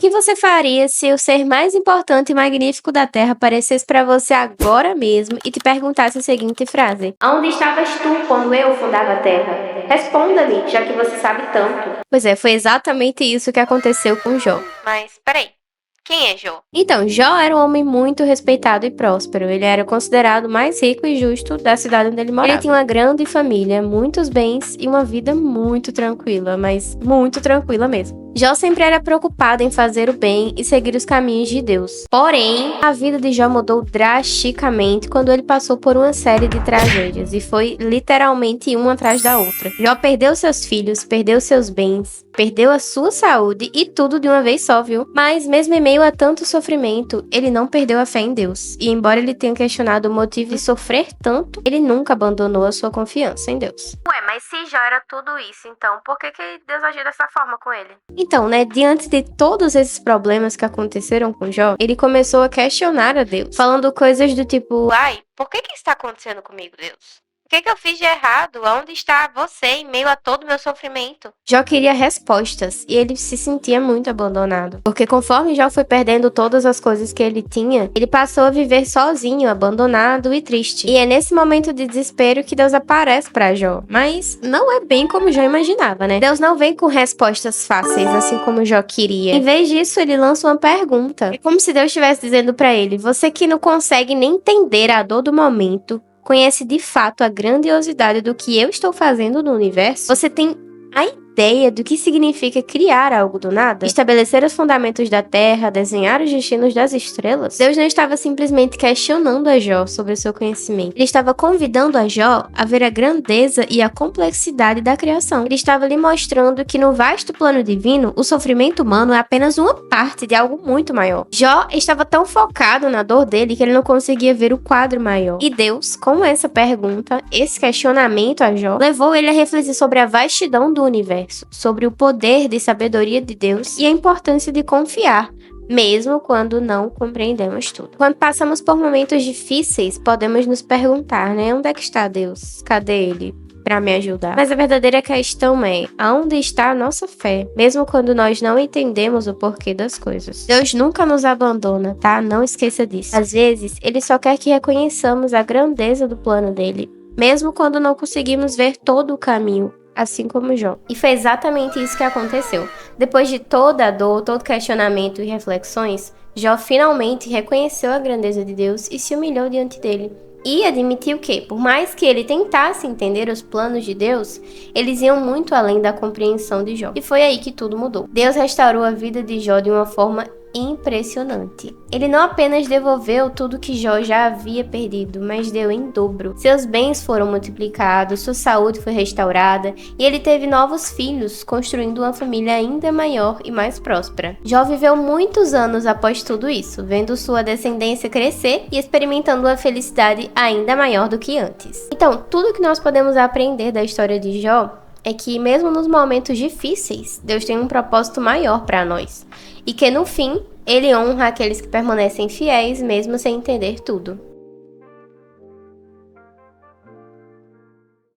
que você faria se o ser mais importante e magnífico da Terra aparecesse para você agora mesmo e te perguntasse a seguinte frase: Aonde estavas tu quando eu fundava a Terra? Responda-me, já que você sabe tanto. Pois é, foi exatamente isso que aconteceu com Jó. Mas, peraí. Quem é Jó? Então, Jó era um homem muito respeitado e próspero. Ele era considerado o mais rico e justo da cidade onde ele morava. Ele tinha uma grande família, muitos bens e uma vida muito tranquila, mas muito tranquila mesmo. Jó sempre era preocupado em fazer o bem e seguir os caminhos de Deus. Porém, a vida de Jó mudou drasticamente quando ele passou por uma série de tragédias, e foi literalmente uma atrás da outra. Jó perdeu seus filhos, perdeu seus bens, perdeu a sua saúde e tudo de uma vez só, viu? Mas mesmo em meio a tanto sofrimento, ele não perdeu a fé em Deus. E embora ele tenha questionado o motivo de sofrer tanto, ele nunca abandonou a sua confiança em Deus. Ué, mas se Jó era tudo isso, então por que Deus agiu dessa forma com ele? Então, né, diante de todos esses problemas que aconteceram com Jó, ele começou a questionar a Deus, falando coisas do tipo: Uai, por que isso está acontecendo comigo, Deus? O que eu fiz de errado? Onde está você em meio a todo o meu sofrimento? Jó queria respostas e ele se sentia muito abandonado, porque conforme Jó foi perdendo todas as coisas que ele tinha, ele passou a viver sozinho, abandonado e triste. E é nesse momento de desespero que Deus aparece para Jó, mas não é bem como Jó imaginava, né? Deus não vem com respostas fáceis, assim como Jó queria. Em vez disso, ele lança uma pergunta. É como se Deus estivesse dizendo para ele: você que não consegue nem entender a dor do momento, conhece de fato a grandiosidade do que eu estou fazendo no universo? Você tem a ideia do que significa criar algo do nada? Estabelecer os fundamentos da Terra, desenhar os destinos das estrelas? Deus não estava simplesmente questionando a Jó sobre o seu conhecimento. Ele estava convidando a Jó a ver a grandeza e a complexidade da criação. Ele estava lhe mostrando que no vasto plano divino, o sofrimento humano é apenas uma parte de algo muito maior. Jó estava tão focado na dor dele que ele não conseguia ver o quadro maior. E Deus, com essa pergunta, esse questionamento a Jó, levou ele a refletir sobre a vastidão do universo, sobre o poder de sabedoria de Deus e a importância de confiar, mesmo quando não compreendemos tudo. Quando passamos por momentos difíceis, podemos nos perguntar, né? Onde é que está Deus? Cadê Ele para me ajudar? Mas a verdadeira questão é: aonde está a nossa fé? Mesmo quando nós não entendemos o porquê das coisas. Deus nunca nos abandona, tá? Não esqueça disso. Às vezes, Ele só quer que reconheçamos a grandeza do plano dele, mesmo quando não conseguimos ver todo o caminho, assim como Jó. E foi exatamente isso que aconteceu. Depois de toda a dor, todo questionamento e reflexões, Jó finalmente reconheceu a grandeza de Deus e se humilhou diante dele. E admitiu que, por mais que ele tentasse entender os planos de Deus, eles iam muito além da compreensão de Jó. E foi aí que tudo mudou. Deus restaurou a vida de Jó de uma forma impressionante. Ele não apenas devolveu tudo que Jó já havia perdido, mas deu em dobro. Seus bens foram multiplicados, sua saúde foi restaurada e ele teve novos filhos, construindo uma família ainda maior e mais próspera. Jó viveu muitos anos após tudo isso, vendo sua descendência crescer e experimentando uma felicidade ainda maior do que antes. Então, tudo que nós podemos aprender da história de Jó é que mesmo nos momentos difíceis, Deus tem um propósito maior para nós. E que no fim, Ele honra aqueles que permanecem fiéis mesmo sem entender tudo.